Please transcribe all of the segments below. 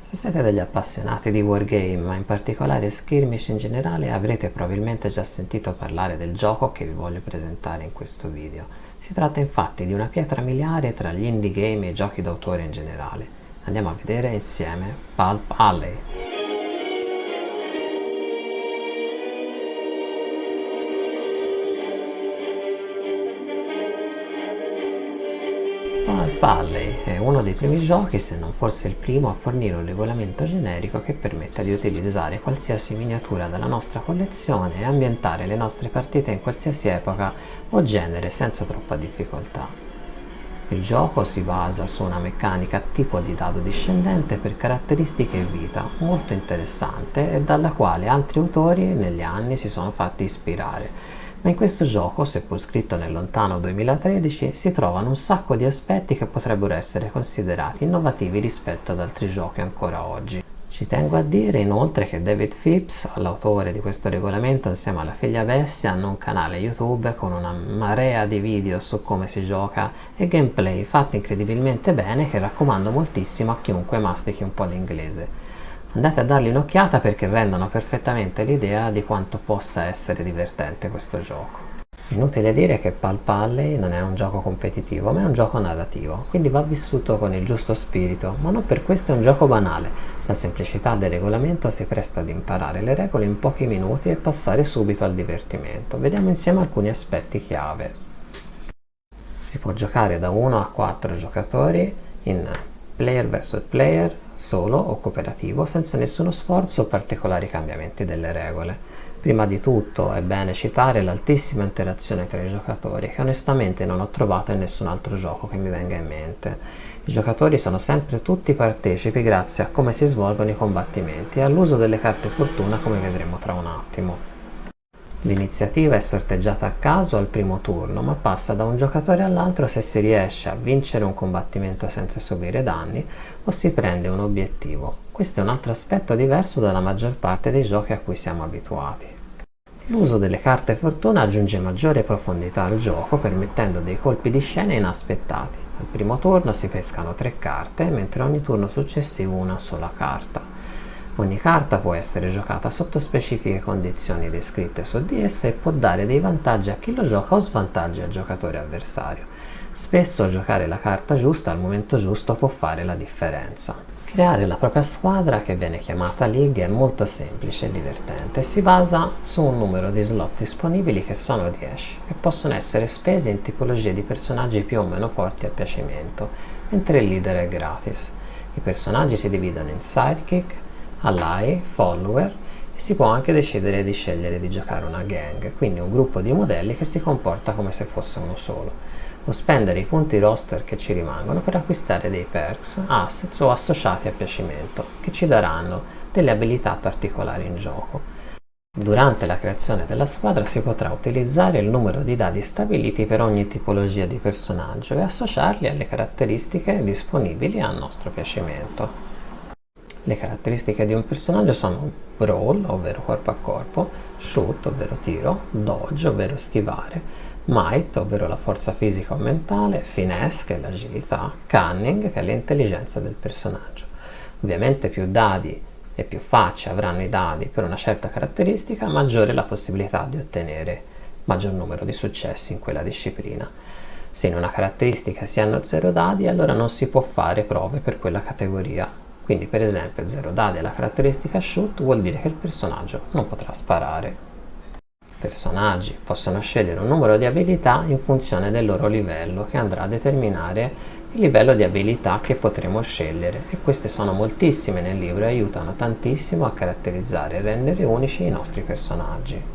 Se siete degli appassionati di wargame, ma in particolare skirmish in generale, avrete probabilmente già sentito parlare del gioco che vi voglio presentare in questo video. Si tratta infatti di una pietra miliare tra gli indie game e i giochi d'autore in generale. Andiamo a vedere insieme Pulp Alley. Pulp Alley è uno dei primi giochi, se non forse il primo, a fornire un regolamento generico che permetta di utilizzare qualsiasi miniatura della nostra collezione e ambientare le nostre partite in qualsiasi epoca o genere senza troppa difficoltà. Il gioco si basa su una meccanica tipo di dado discendente per caratteristiche e vita, molto interessante e dalla quale altri autori negli anni si sono fatti ispirare. Ma in questo gioco, seppur scritto nel lontano 2013, si trovano un sacco di aspetti che potrebbero essere considerati innovativi rispetto ad altri giochi ancora oggi. Ci tengo a dire inoltre che David Phipps, l'autore di questo regolamento, insieme alla figlia Bessie, hanno un canale YouTube con una marea di video su come si gioca e gameplay fatti incredibilmente bene che raccomando moltissimo a chiunque mastichi un po' di inglese. Andate a dargli un'occhiata perché rendono perfettamente l'idea di quanto possa essere divertente questo gioco. Inutile dire che Pulp Alley non è un gioco competitivo, ma è un gioco narrativo, quindi va vissuto con il giusto spirito, ma non per questo è un gioco banale. La semplicità del regolamento si presta ad imparare le regole in pochi minuti e passare subito al divertimento. Vediamo insieme alcuni aspetti chiave. Si può giocare da 1 a 4 giocatori in player vs player, solo o cooperativo, senza nessuno sforzo o particolari cambiamenti delle regole. Prima di tutto è bene citare l'altissima interazione tra i giocatori, che onestamente non ho trovato in nessun altro gioco che mi venga in mente. I giocatori sono sempre tutti partecipi grazie a come si svolgono i combattimenti e all'uso delle carte fortuna, come vedremo tra un attimo. L'iniziativa è sorteggiata a caso al primo turno, ma passa da un giocatore all'altro se si riesce a vincere un combattimento senza subire danni o si prende un obiettivo. Questo è un altro aspetto diverso dalla maggior parte dei giochi a cui siamo abituati. L'uso delle carte fortuna aggiunge maggiore profondità al gioco, permettendo dei colpi di scena inaspettati. Al primo turno si pescano 3 carte, mentre ogni turno successivo una sola carta. Ogni carta può essere giocata sotto specifiche condizioni descritte su di essa e può dare dei vantaggi a chi lo gioca o svantaggi al giocatore avversario. Spesso giocare la carta giusta al momento giusto può fare la differenza. Creare la propria squadra, che viene chiamata League, è molto semplice e divertente. Si basa su un numero di slot disponibili che sono 10 e possono essere spesi in tipologie di personaggi più o meno forti a piacimento, mentre il leader è gratis. I personaggi si dividono in sidekick, ally, follower e si può anche decidere di scegliere di giocare una gang, quindi un gruppo di modelli che si comporta come se fosse uno solo, o spendere i punti roster che ci rimangono per acquistare dei perks, assets o associati a piacimento, che ci daranno delle abilità particolari in gioco. Durante la creazione della squadra si potrà utilizzare il numero di dadi stabiliti per ogni tipologia di personaggio e associarli alle caratteristiche disponibili a nostro piacimento. Le caratteristiche di un personaggio sono brawl, ovvero corpo a corpo, shoot, ovvero tiro, dodge, ovvero schivare, might, ovvero la forza fisica o mentale, finesse, che è l'agilità, cunning, che è l'intelligenza del personaggio. Ovviamente più dadi e più facce avranno i dadi per una certa caratteristica, maggiore la possibilità di ottenere maggior numero di successi in quella disciplina. Se in una caratteristica si hanno 0 dadi, allora non si può fare prove per quella categoria. Quindi per esempio 0 dadi alla caratteristica shoot vuol dire che il personaggio non potrà sparare. I personaggi possono scegliere un numero di abilità in funzione del loro livello, che andrà a determinare il livello di abilità che potremo scegliere, e queste sono moltissime nel libro e aiutano tantissimo a caratterizzare e rendere unici i nostri personaggi.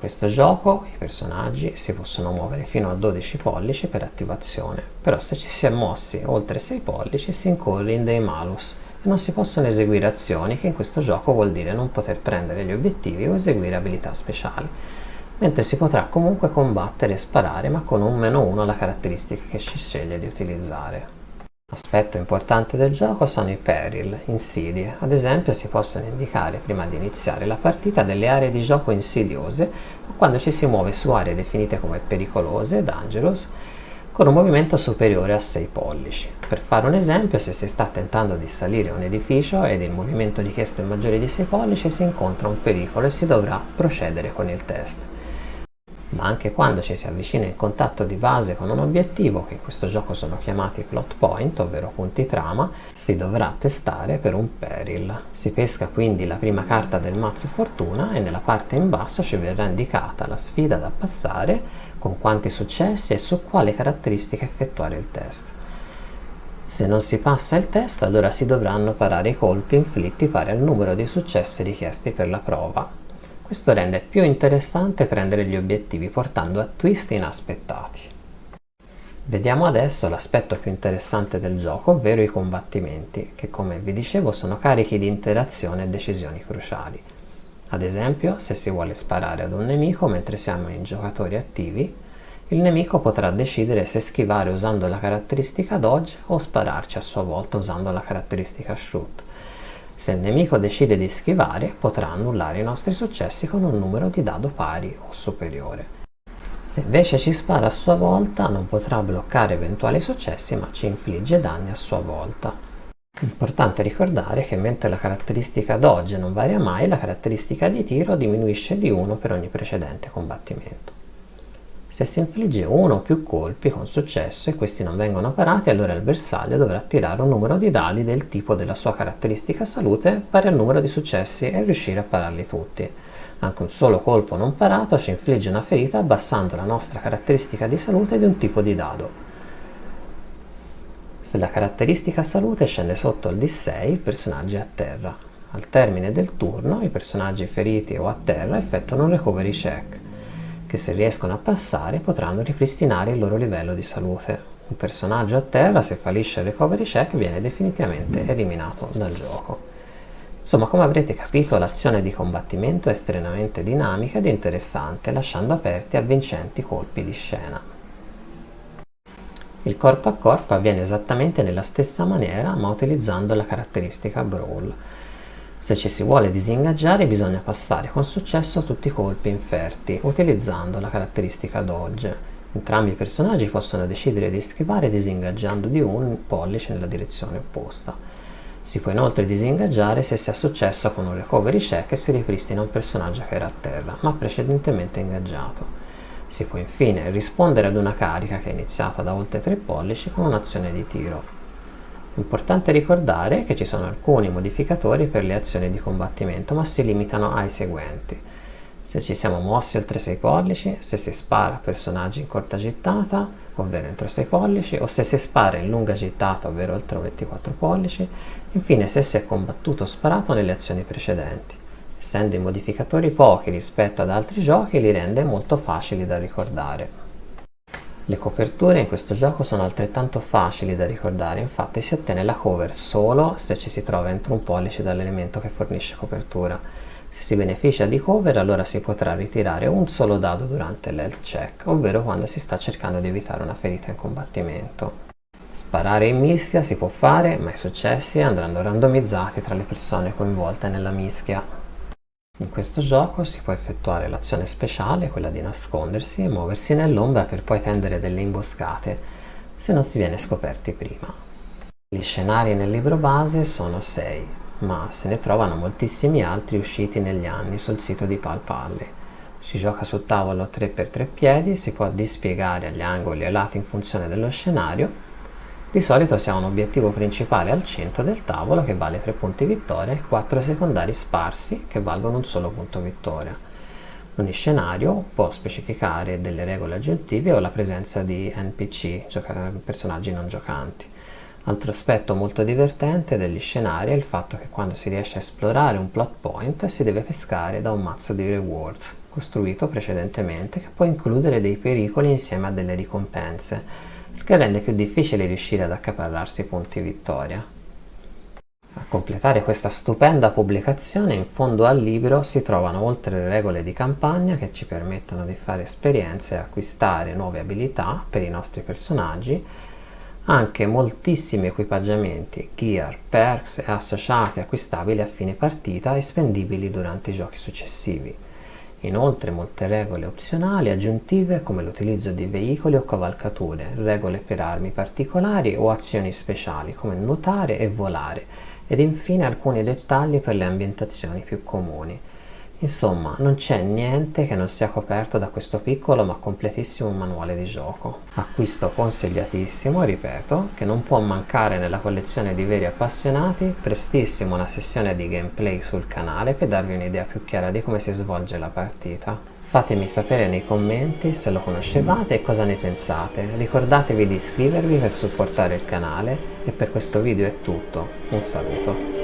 In questo gioco i personaggi si possono muovere fino a 12 pollici per attivazione, però se ci si è mossi oltre 6 pollici si incorre in dei malus e non si possono eseguire azioni, che in questo gioco vuol dire non poter prendere gli obiettivi o eseguire abilità speciali, mentre si potrà comunque combattere e sparare, ma con un -1 alla caratteristica che si sceglie di utilizzare. Aspetto importante del gioco sono i peril, insidie. Ad esempio si possono indicare prima di iniziare la partita delle aree di gioco insidiose o quando ci si muove su aree definite come pericolose, dangerous, con un movimento superiore a 6 pollici. Per fare un esempio, se si sta tentando di salire un edificio ed il movimento richiesto è maggiore di 6 pollici, si incontra un pericolo e si dovrà procedere con il test. Ma anche quando ci si avvicina in contatto di base con un obiettivo, che in questo gioco sono chiamati plot point, ovvero punti trama, si dovrà testare per un peril. Si pesca quindi la prima carta del mazzo fortuna e nella parte in basso ci verrà indicata la sfida da passare, con quanti successi e su quale caratteristica effettuare il test. Se non si passa il test, allora si dovranno parare i colpi inflitti pari al numero di successi richiesti per la prova. Questo rende più interessante prendere gli obiettivi portando a twist inaspettati. Vediamo adesso l'aspetto più interessante del gioco, ovvero i combattimenti, che come vi dicevo sono carichi di interazione e decisioni cruciali. Ad esempio, se si vuole sparare ad un nemico mentre siamo in giocatori attivi, il nemico potrà decidere se schivare usando la caratteristica dodge o spararci a sua volta usando la caratteristica shoot. Se il nemico decide di schivare, potrà annullare i nostri successi con un numero di dado pari o superiore. Se invece ci spara a sua volta, non potrà bloccare eventuali successi, ma ci infligge danni a sua volta. Importante ricordare che mentre la caratteristica dodge non varia mai, la caratteristica di tiro diminuisce di 1 per ogni precedente combattimento. Se si infligge uno o più colpi con successo e questi non vengono parati, allora il bersaglio dovrà tirare un numero di dadi del tipo della sua caratteristica salute pari al numero di successi e riuscire a pararli tutti. Anche un solo colpo non parato ci infligge una ferita abbassando la nostra caratteristica di salute di un tipo di dado. Se la caratteristica salute scende sotto il D6, il personaggio è a terra. Al termine del turno, i personaggi feriti o a terra effettuano un recovery check, che se riescono a passare potranno ripristinare il loro livello di salute. Un personaggio a terra, se fallisce il recovery check, viene definitivamente eliminato dal gioco. Insomma, come avrete capito, l'azione di combattimento è estremamente dinamica ed interessante, lasciando aperti avvincenti colpi di scena. Il corpo a corpo avviene esattamente nella stessa maniera, ma utilizzando la caratteristica brawl. Se ci si vuole disingaggiare bisogna passare con successo tutti i colpi inferti, utilizzando la caratteristica dodge. Entrambi i personaggi possono decidere di schivare disingaggiando di un pollice nella direzione opposta. Si può inoltre disingaggiare se si ha successo con un recovery check e si ripristina un personaggio che era a terra, ma precedentemente ingaggiato. Si può infine rispondere ad una carica che è iniziata da oltre 3 pollici con un'azione di tiro. Importante ricordare che ci sono alcuni modificatori per le azioni di combattimento, ma si limitano ai seguenti. Se ci siamo mossi oltre 6 pollici, se si spara a personaggi in corta gittata, ovvero entro 6 pollici, o se si spara in lunga gittata, ovvero oltre 24 pollici, infine se si è combattuto o sparato nelle azioni precedenti. Essendo i modificatori pochi rispetto ad altri giochi, li rende molto facili da ricordare. Le coperture in questo gioco sono altrettanto facili da ricordare, infatti si ottiene la cover solo se ci si trova entro un pollice dall'elemento che fornisce copertura. Se si beneficia di cover, allora si potrà ritirare un solo dado durante l'health check, ovvero quando si sta cercando di evitare una ferita in combattimento. Sparare in mischia si può fare, ma i successi andranno randomizzati tra le persone coinvolte nella mischia. In questo gioco si può effettuare l'azione speciale, quella di nascondersi e muoversi nell'ombra per poi tendere delle imboscate, se non si viene scoperti prima. Gli scenari nel libro base sono 6, ma se ne trovano moltissimi altri usciti negli anni sul sito di Pal Pally. Si gioca su tavolo 3x3 piedi, si può dispiegare agli angoli e ai lati in funzione dello scenario. Di solito si ha un obiettivo principale al centro del tavolo che vale 3 punti vittoria e 4 secondari sparsi che valgono un solo punto vittoria. Ogni scenario può specificare delle regole aggiuntive o la presenza di NPC, personaggi non giocanti. Altro aspetto molto divertente degli scenari è il fatto che quando si riesce a esplorare un plot point si deve pescare da un mazzo di rewards costruito precedentemente che può includere dei pericoli insieme a delle ricompense, il che rende più difficile riuscire ad accaparrarsi punti vittoria. A completare questa stupenda pubblicazione, in fondo al libro si trovano, oltre le regole di campagna che ci permettono di fare esperienze e acquistare nuove abilità per i nostri personaggi, anche moltissimi equipaggiamenti, gear, perks e associati acquistabili a fine partita e spendibili durante i giochi successivi. Inoltre molte regole opzionali aggiuntive come l'utilizzo di veicoli o cavalcature, regole per armi particolari o azioni speciali come nuotare e volare, ed infine alcuni dettagli per le ambientazioni più comuni. Insomma, non c'è niente che non sia coperto da questo piccolo ma completissimo manuale di gioco. Acquisto consigliatissimo, ripeto, che non può mancare nella collezione di veri appassionati. Prestissimo una sessione di gameplay sul canale per darvi un'idea più chiara di come si svolge la partita. Fatemi sapere nei commenti se lo conoscevate e cosa ne pensate. Ricordatevi di iscrivervi per supportare il canale e per questo video è tutto. Un saluto.